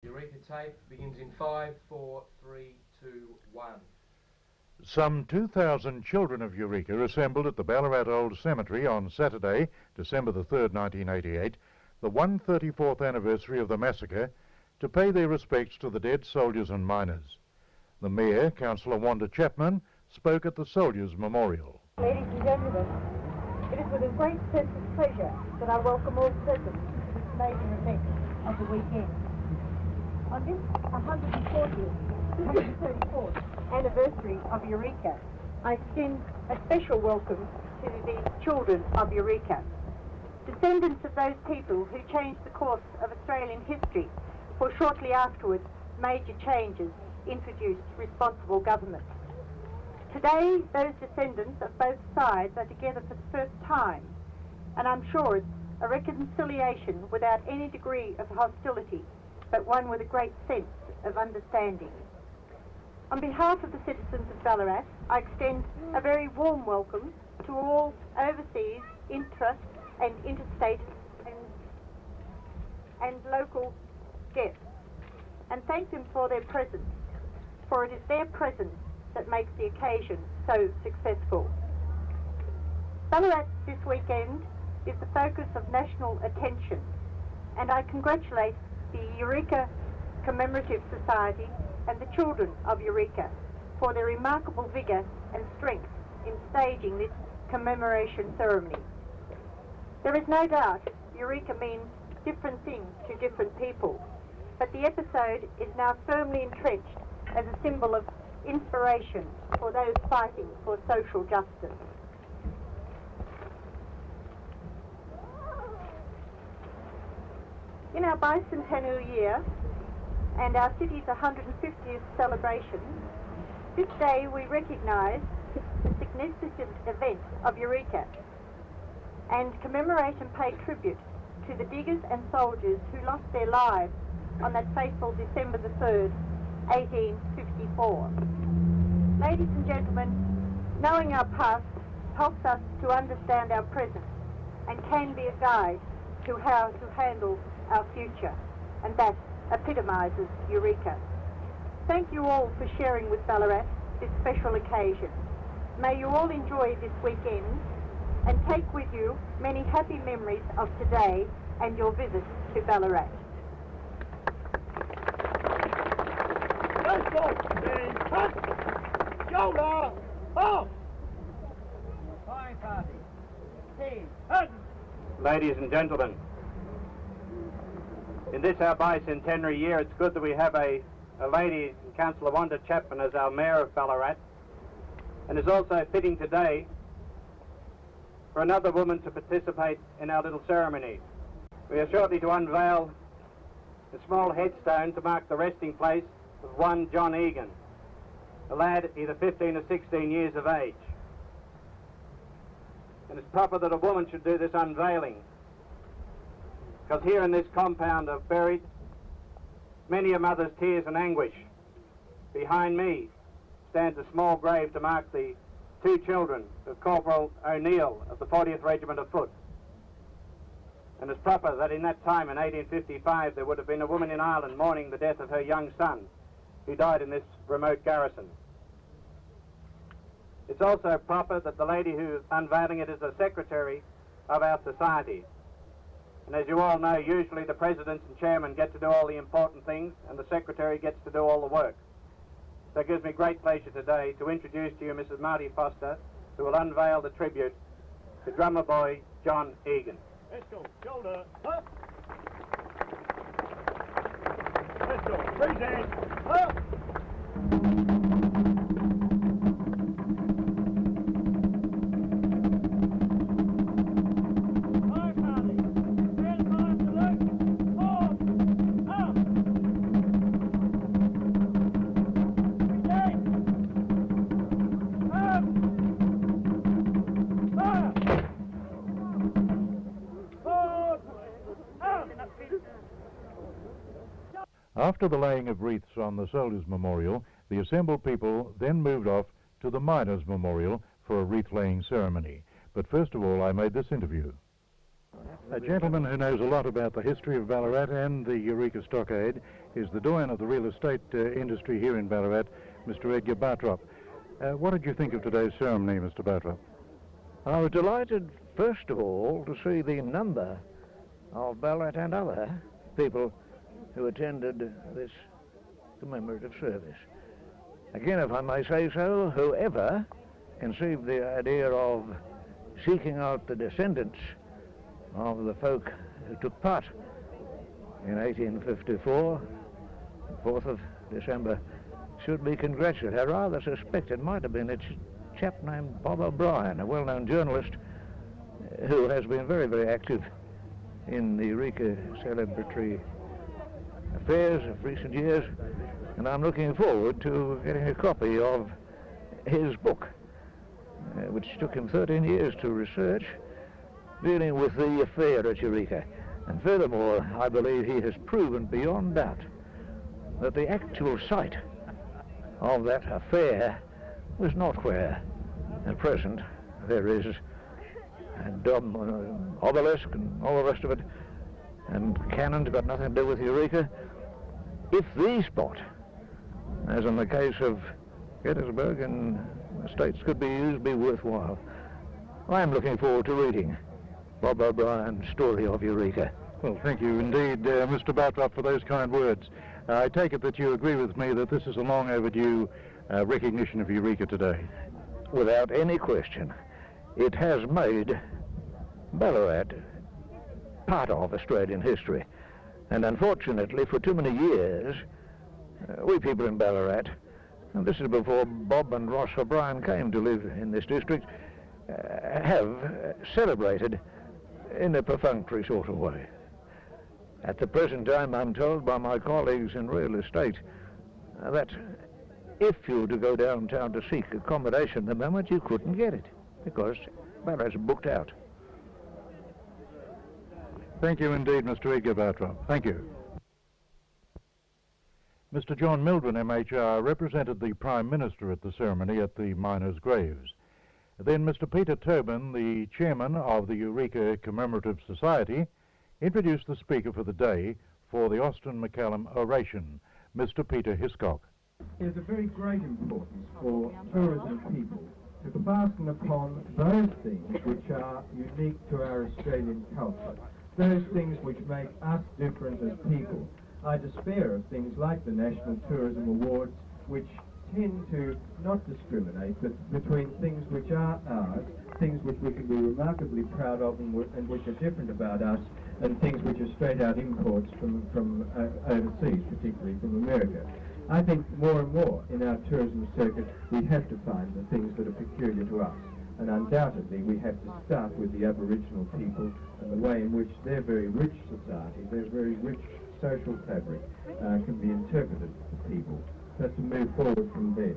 Eureka tape begins in 5, 4, 3, 2, 1. Some 2,000 children of Eureka assembled at the Ballarat Old Cemetery on Saturday, December the 3rd, 1988, the 134th anniversary of the massacre, to pay their respects to the dead soldiers and miners. The Mayor, Councillor Wanda Chapman, spoke at the Soldiers' Memorial. Ladies and gentlemen, it is with a great sense of pleasure that I welcome all present to this major event of the weekend. On this 134th anniversary of Eureka, I extend a special welcome to the children of Eureka, descendants of those people who changed the course of Australian history, for shortly afterwards major changes introduced responsible government. Today, those descendants of both sides are together for the first time, and I'm sure it's a reconciliation without any degree of hostility, but one with a great sense of understanding. On behalf of the citizens of Ballarat, I extend a very warm welcome to all overseas, intra and interstate and local guests, and thank them for their presence, for it is their presence that makes the occasion so successful. Ballarat this weekend is the focus of national attention, and I congratulate the Eureka Commemorative Society and the children of Eureka for their remarkable vigour and strength in staging this commemoration ceremony. There is no doubt Eureka means different things to different people, but the episode is now firmly entrenched as a symbol of inspiration for those fighting for social justice. In our bicentennial year and our city's 150th celebration, this day we recognise the significant event of Eureka and commemorate and pay tribute to the diggers and soldiers who lost their lives on that fateful December the 3rd, 1854. Ladies and gentlemen, knowing our past helps us to understand our present and can be a guide to how to handle our future, and that epitomises Eureka. Thank you all for sharing with Ballarat this special occasion. May you all enjoy this weekend and take with you many happy memories of today and your visit to Ballarat. Shoulder off! Ladies and gentlemen, in this our bicentenary year, it's good that we have a lady, Councillor Wanda Chapman, as our Mayor of Ballarat, and it's also fitting today for another woman to participate in our little ceremony. We are shortly to unveil a small headstone to mark the resting place of one John Egan, a lad either 15 or 16 years of age. And it's proper that a woman should do this unveiling, because here in this compound are buried many a mother's tears and anguish. Behind me stands a small grave to mark the two children of Corporal O'Neill of the 40th Regiment of Foot. And it's proper that in that time, in 1855, there would have been a woman in Ireland mourning the death of her young son, who died in this remote garrison. It's also proper that the lady who is unveiling it is the secretary of our society. And as you all know, usually the presidents and chairmen get to do all the important things and the secretary gets to do all the work. So it gives me great pleasure today to introduce to you Mrs. Marty Foster, who will unveil the tribute to drummer boy John Egan. Let's go. Shoulder up. Let's go. Raise hand. Up. After the laying of wreaths on the Soldiers' Memorial, the assembled people then moved off to the Miners' Memorial for a wreath-laying ceremony. But first of all, I made this interview. A gentleman who knows a lot about the history of Ballarat and the Eureka Stockade is the doyen of the real estate industry here in Ballarat, Mr. Edgar Bartrop. What did you think of today's ceremony, Mr. Bartrop? I was delighted, first of all, to see the number of Ballarat and other people who attended this commemorative service. Again, if I may say so, whoever conceived the idea of seeking out the descendants of the folk who took part in 1854, the 4th of December, should be congratulated. I rather suspect it might have been a chap named Bob O'Brien, a well-known journalist who has been very, very active in the Eureka celebratory affairs of recent years, and I'm looking forward to getting a copy of his book, which took him 13 years to research, dealing with the affair at Eureka. And furthermore, I believe he has proven beyond doubt that the actual site of that affair was not where at present there is a dome, obelisk and all the rest of it, and cannons got nothing to do with Eureka. If the spot, as in the case of Gettysburg and the States could be used, be worthwhile. I am looking forward to reading Bob O'Brien's story of Eureka. Well, thank you indeed, Mr. Bartrop, for those kind words. I take it that you agree with me that this is a long overdue recognition of Eureka today. Without any question, it has made Ballarat part of Australian history. And unfortunately, for too many years, we people in Ballarat, and this is before Bob and Ross O'Brien came to live in this district, have celebrated in a perfunctory sort of way. At the present time, I'm told by my colleagues in real estate that if you were to go downtown to seek accommodation at the moment, you couldn't get it because Ballarat's booked out. Thank you indeed, Mr. Edgar Bartrop. Thank you. Mr. John Mildren, MHR, represented the Prime Minister at the ceremony at the miners' graves. Then Mr. Peter Tobin, the chairman of the Eureka Commemorative Society, introduced the speaker for the day for the Austin McCallum oration, Mr. Peter Hiscock. It is of very great importance for tourism people to fasten upon those things which are unique to our Australian culture, those things which make us different as people. I despair of things like the National Tourism Awards, which tend to not discriminate but between things which are ours, things which we can be remarkably proud of and which are different about us, and things which are straight out imports from overseas, particularly from America. I think more and more in our tourism circuit we have to find the things that are peculiar to us, and undoubtedly we have to start with the Aboriginal people and the way in which their very rich society, their very rich social fabric can be interpreted to people, so to move forward from there.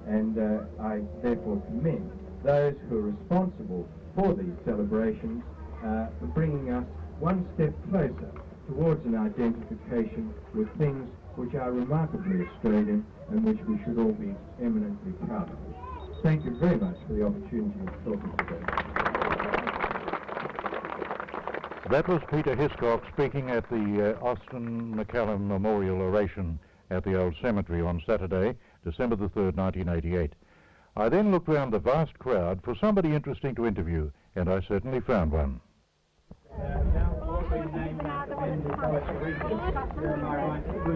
And I therefore commend those who are responsible for these celebrations for bringing us one step closer towards an identification with things which are remarkably Australian and which we should all be eminently proud of. Thank you very much for the opportunity of talking today. That was Peter Hiscock speaking at the Austin McCallum Memorial Oration at the Old Cemetery on Saturday, December the 3rd, 1988. I then looked round the vast crowd for somebody interesting to interview, and I certainly found one.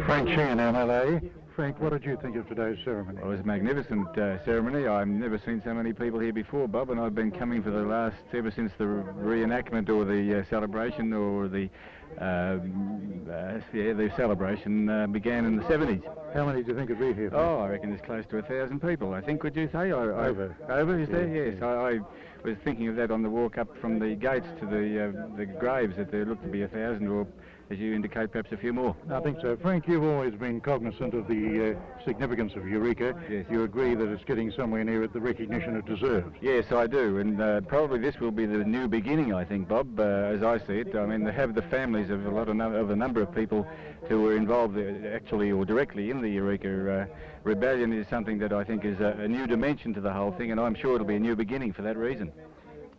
Frank Sheehan, MLA. Frank, what did you think of today's ceremony? Well, it was a magnificent ceremony. I've never seen so many people here before, Bob, and I've been coming for the last, ever since the reenactment or the celebration or the celebration began in the 70s. How many do you think would be here? Oh, I reckon there's close to 1,000 people, I think, would you say? Over. Over, is there? Yes. I was thinking of that on the walk up from the gates to the graves, that there looked to be 1,000, or, as you indicate, perhaps a few more. I think so. Frank, you've always been cognizant of the significance of Eureka. Yes. You agree that it's getting somewhere near the recognition it deserves? Yes, I do, and probably this will be the new beginning, I think, Bob, as I see it. I mean, to have the families of a number of people who were involved actually or directly in the Eureka rebellion is something that I think is a new dimension to the whole thing, and I'm sure it'll be a new beginning for that reason.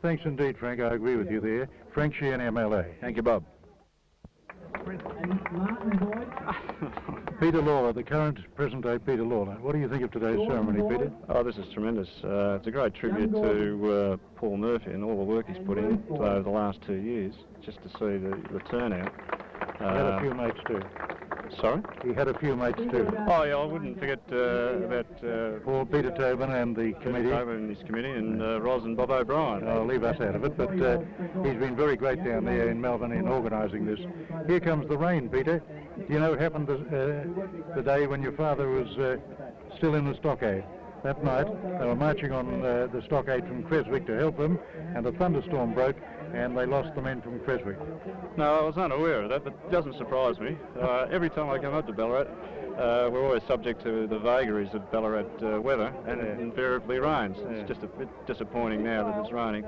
Thanks indeed, Frank. I agree with you there. Frank Sheehan, MLA. Thank you, Bob. Peter Lawler, the current present-day Peter Lawler. What do you think of today's ceremony, Peter? Oh, this is tremendous. It's a great tribute to Paul Murphy and all the work he's put in over the last 2 years, just to see the turnout. He had a few mates too. Sorry? He had a few mates too. Oh, yeah, I wouldn't forget about Paul Peter Tobin and the committee. Tobin and his committee, and Ros and Bob O'Brien. I'll leave us out of it, but he's been very great down there in Melbourne in organising this. Here comes the rain, Peter. Do you know what happened the day when your father was still in the stockade? That night, they were marching on the stockade from Creswick to help them, and a thunderstorm broke, and they lost the men from Creswick. No, I was unaware of that, but it doesn't surprise me. Every time I come up to Ballarat, we're always subject to the vagaries of Ballarat weather, and it invariably rains. It's just a bit disappointing now that it's raining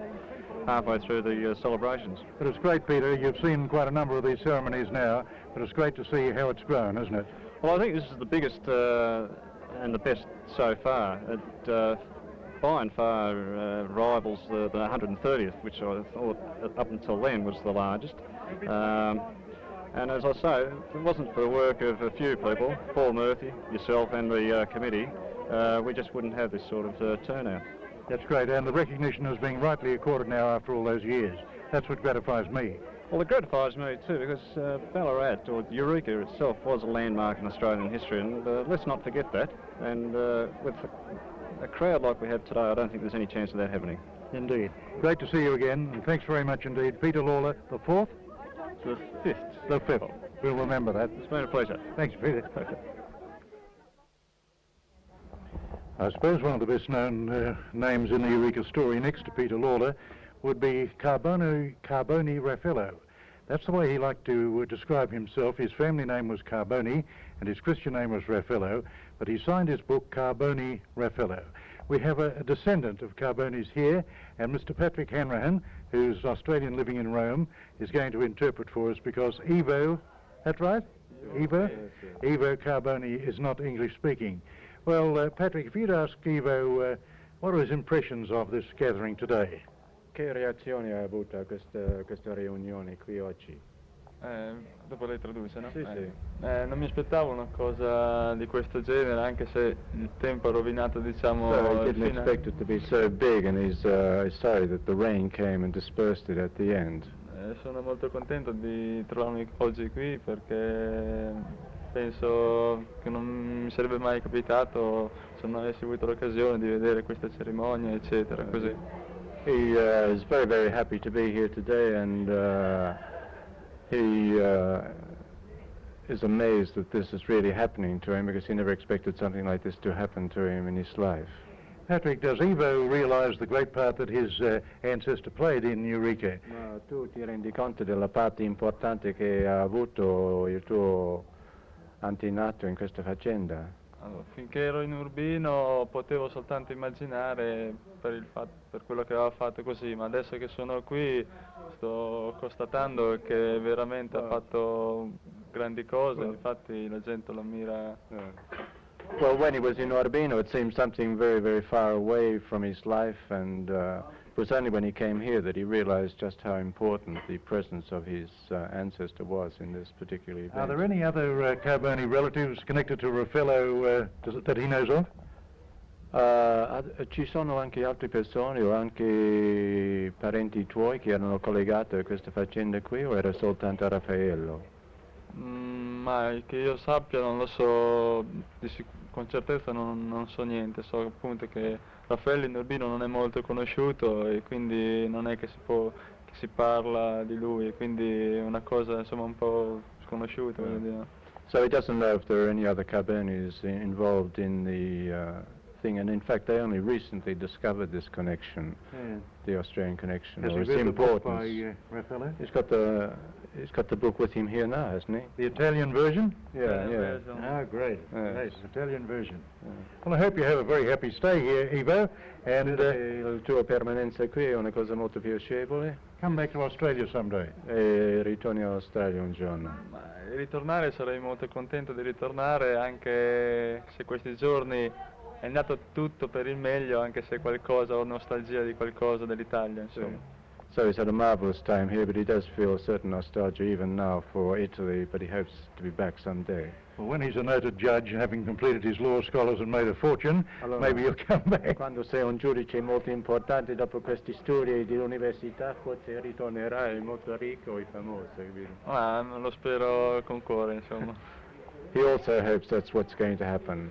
halfway through the celebrations. But it's great, Peter. You've seen quite a number of these ceremonies now, but it's great to see how it's grown, isn't it? Well, I think this is the biggest and the best so far. It by and far rivals the 130th, which I thought up until then was the largest. And as I say, if it wasn't for the work of a few people, Paul Murphy, yourself and the committee, we just wouldn't have this sort of turnout. That's great, and the recognition is being rightly accorded now after all those years. That's what gratifies me. Well, it gratifies me too, because Ballarat, or Eureka itself, was a landmark in Australian history, and let's not forget that. And with a crowd like we have today, I don't think there's any chance of that happening. Indeed. Great to see you again, and thanks very much indeed. Peter Lawler, the 4th? The 5th. The 5th. We'll remember that. It's been a pleasure. Thanks, Peter. I suppose one of the best-known names in the Eureka story, next to Peter Lawler, would be Carboni Raffaello. That's the way he liked to describe himself. His family name was Carboni, and his Christian name was Raffaello, but he signed his book Carboni Raffaello. We have a descendant of Carbonis here, and Mr. Patrick Hanrahan, who's Australian living in Rome, is going to interpret for us because Ivo, that's right? Ivo? Yes. Ivo Carboni is not English-speaking. Well, Patrick, if you'd ask Ivo, what are his impressions of this gathering today? Che reazione hai avuto a questa riunione qui oggi? Dopo lei traduce, no? Sì, sì. Non mi aspettavo una cosa di questo genere, anche se il tempo ha rovinato, diciamo... So I didn't expect it to be so big, and he's sorry that the rain came and dispersed it at the end. Sono molto contento di trovarmi oggi qui, perché penso che non mi sarebbe mai capitato se non avessi avuto l'occasione di vedere questa cerimonia, eccetera, così. He is very, very happy to be here today, and he is amazed that this is really happening to him, because he never expected something like this to happen to him in his life. Patrick, does Ivo realise the great part that his ancestor played in Eureka? Ma tu ti rendi conto della parte importante che ha avuto il tuo antenato in questa faccenda? Allora, finché ero in Urbino potevo soltanto immaginare per quello che aveva fatto così, ma adesso che sono qui sto constatando che veramente ha fatto grandi cose, infatti la gente lo ammira. Well, when he was in Urbino, it seemed something very, very far away from his life, and it was only when he came here that he realized just how important the presence of his ancestor was in this particular event. Are there any other Carboni relatives connected to Raffaello that he knows of? Ci sono anche altre persone o anche parenti tuoi che erano collegati a questa faccenda qui, o era soltanto Raffaello? Ma che io sappia non lo so, con certezza non so niente, so appunto che Raffaello in Urbino non è molto conosciuto e quindi non è che si parla di lui, e quindi è una cosa insomma un po' sconosciuta. So he doesn't know if there are any other Carbonis involved in the thing, and in fact they only recently discovered this connection, the Australian connection, Has or he its read the book importance. by Raffaello? He's got the book with him here now, hasn't he? The Italian version? Yeah. Oh, great. Yes. Great, Italian version. Well, I hope you have a very happy stay here, Ivo, and La tua permanenza qui è una cosa molto piacevole. come back to Australia someday. E ritorni all'Australia un giorno. Ritornare, sarei molto contento di ritornare, anche se questi giorni è andato tutto per il meglio, anche se qualcosa, ho nostalgia di qualcosa dell'Italia, insomma. So he's had a marvellous time here, but he does feel a certain nostalgia even now for Italy, but he hopes to be back someday. Well, when he's a noted judge, having completed his law scholars and made a fortune, allora, maybe he'll come back. Quando sei un giudice molto importante, dopo questi studi di università, forse ritornerai molto ricco e famoso. Lo spero con cuore, insomma. He also hopes that's what's going to happen.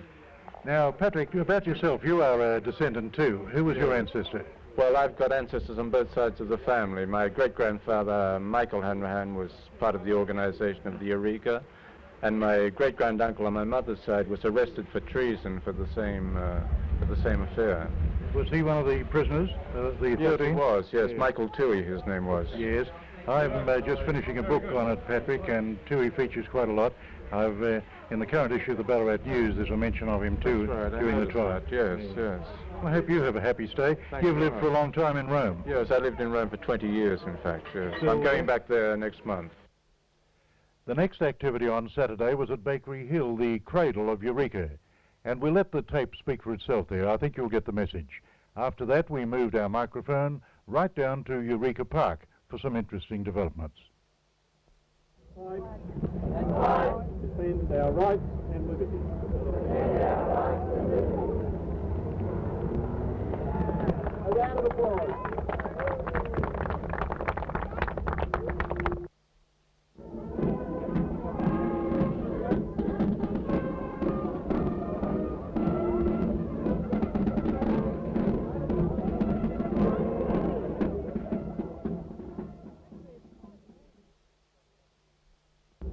Now, Patrick, about yourself, you are a descendant too. Who was your ancestor? Well, I've got ancestors on both sides of the family. My great-grandfather, Michael Hanrahan, was part of the organisation of the Eureka, and my great-granduncle on my mother's side was arrested for treason for the same affair. Was he one of the prisoners? The 13? Yes, he was, yes. Michael Toohey, his name was. Yes. I'm just finishing a book on it, Patrick, and Toohey features quite a lot. In the current issue of the Ballarat News, there's a mention of him too during the trial. Yes, yes. I hope you have a happy stay. You've lived for a long time in Rome. Yes, I lived in Rome for 20 years, in fact, yes. So, I'm going back there next month. The next activity on Saturday was at Bakery Hill, the cradle of Eureka. And we'll let the tape speak for itself there. I think you'll get the message. After that, we moved our microphone right down to Eureka Park for some interesting developments. Defend our rights and liberties. A round of applause.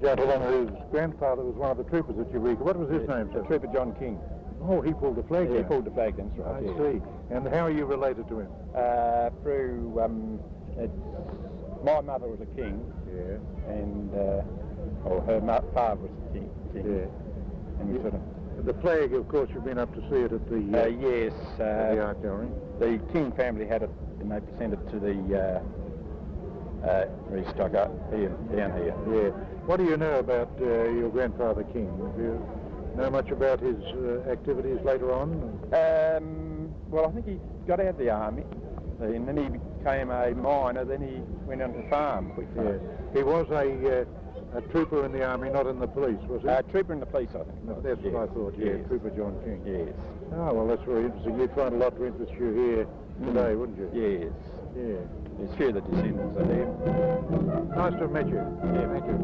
Gentleman whose grandfather was one of the troopers at Eureka. What was his name, sir? Trooper John King. Oh, he pulled the flag. Yeah, he pulled the flag, that's right. I see. And how are you related to him? Through, my mother was a king. Yeah. And, her father was a king. Yeah. And we sort of... The flag, of course, you've been up to see it at the... yes. The art gallery. The King family had it, and they sent it to the restocker here, down here. Yeah. What do you know about your grandfather King? Do you know much about his activities later on? Well, I think he got out of the army, and then he became a miner, then he went on to farm. Yeah. He was a trooper in the army, not in the police, was he? Trooper in the police, I think. That's what I thought, yeah, yes. Trooper John King. Yes. Oh, well, that's very interesting. You'd find a lot to interest you here today, wouldn't you? Yes. Yeah. There's few of the descendants are there. Nice to have met you. Yeah, thank you.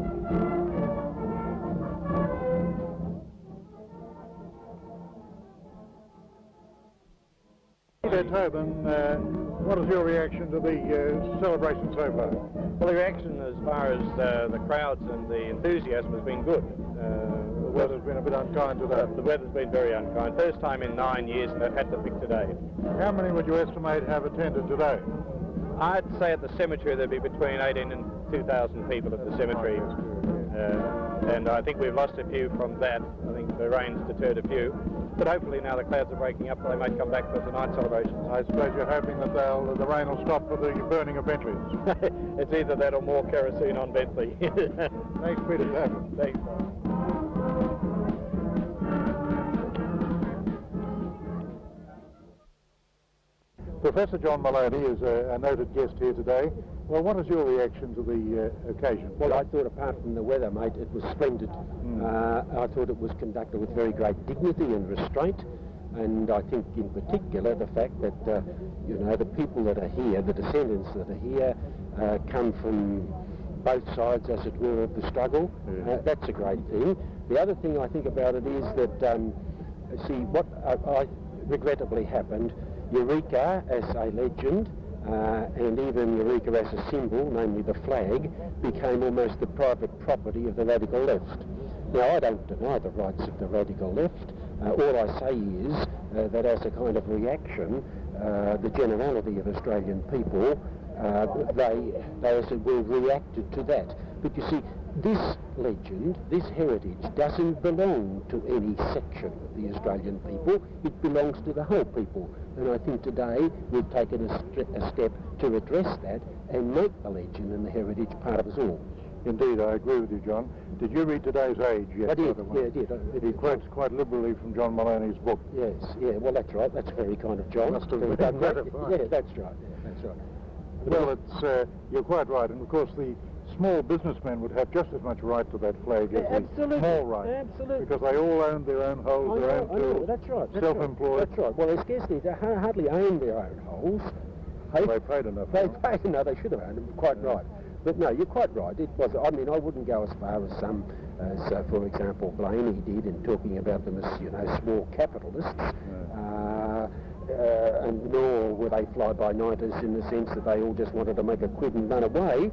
Peter Tobin, what is your reaction to the celebration so far? Well, the reaction as far as the crowds and the enthusiasm has been good. The weather's been a bit unkind today. The weather's been very unkind. First time in 9 years they've had to pick today. How many would you estimate have attended today? I'd say at the cemetery there'd be between 18 and 2,000 people at the cemetery. And I think we've lost a few from that. I think the rain's deterred a few. But hopefully now the clouds are breaking up, they might come back for tonight's celebration. I suppose you're hoping that the rain will stop for the burning of Bentleys. It's either that or more kerosene on Bentley. Thanks, Peter Tobin. Thanks. Professor John Maloney is a noted guest here today. Well, what is your reaction to the occasion? Well, I thought apart from the weather, mate, it was splendid. I thought it was conducted with very great dignity and restraint, and I think in particular the fact that, the people that are here, the descendants that are here, come from both sides, as it were, of the struggle. That's a great thing. The other thing I think about it is that, what regrettably happened, Eureka as a legend, and even Eureka as a symbol, namely the flag, became almost the private property of the radical left. Now, I don't deny the rights of the radical left. All I say is that as a kind of reaction, the generality of Australian people, they as it were, reacted to that. But you see, this legend, this heritage, doesn't belong to any section of the Australian people. It belongs to the whole people. And I think today we've taken a step to address that and make the legend and the heritage part of us all. Indeed, I agree with you, John. Did you read today's Age yet? I did, yeah, I did. He quotes quite liberally from John Maloney's book. Yes, yeah, well, that's right. That's very kind of John. Must have been gratifying. Yeah, that's right. Yeah, that's right. Well, it's you're quite right, and of course the small businessmen would have just as much right to that flag as the small right. Absolutely. Because they all own their own holes, their own tools. That's right. Self-employed. That's right. Well, they scarcely, they hardly own their own holes. They paid enough. They paid enough. They should have owned them. Quite right. But no, you're quite right. It was. I mean, I wouldn't go as far as some, for example, Blaney did in talking about them as, you know, small capitalists. And nor were they fly-by-nighters in the sense that they all just wanted to make a quid and run away.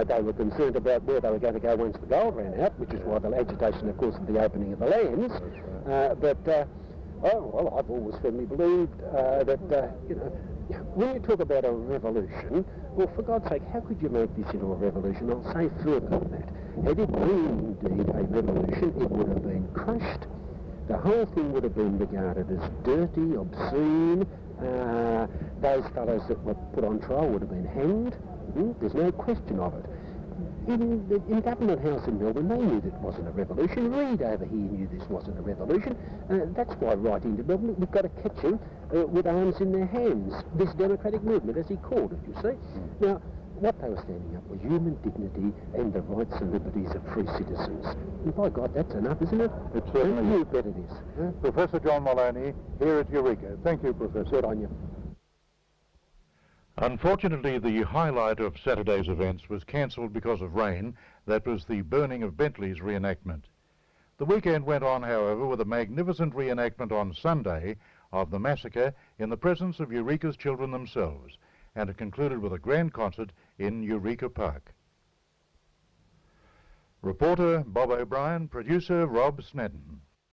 They were concerned about where they were going to go once the gold ran out, which is why the agitation, of course, of the opening of the lands. Well, I've always firmly believed that, you know, when you talk about a revolution, well, for God's sake, how could you make this into a revolution? I'll say further than that. Had it been indeed a revolution, it would have been crushed. The whole thing would have been regarded as dirty, obscene. Those fellows that were put on trial would have been hanged. There's no question of it. In Government House in Melbourne, they knew that wasn't a revolution. Reid over here knew this wasn't a revolution. That's why right into Melbourne, we've got to catch them with arms in their hands. This democratic movement, as he called it, you see. Now, what they were standing up was human dignity and the rights and liberties of free citizens. And by God, that's enough, isn't it? It certainly is. You bet it is. Professor John Maloney, here at Eureka. Thank you, Professor. Good on you. Unfortunately, the highlight of Saturday's events was cancelled because of rain. That was the burning of Bentley's reenactment. The weekend went on, however, with a magnificent reenactment on Sunday of the massacre in the presence of Eureka's children themselves, and it concluded with a grand concert in Eureka Park. Reporter Bob O'Brien, producer Rob Snedden.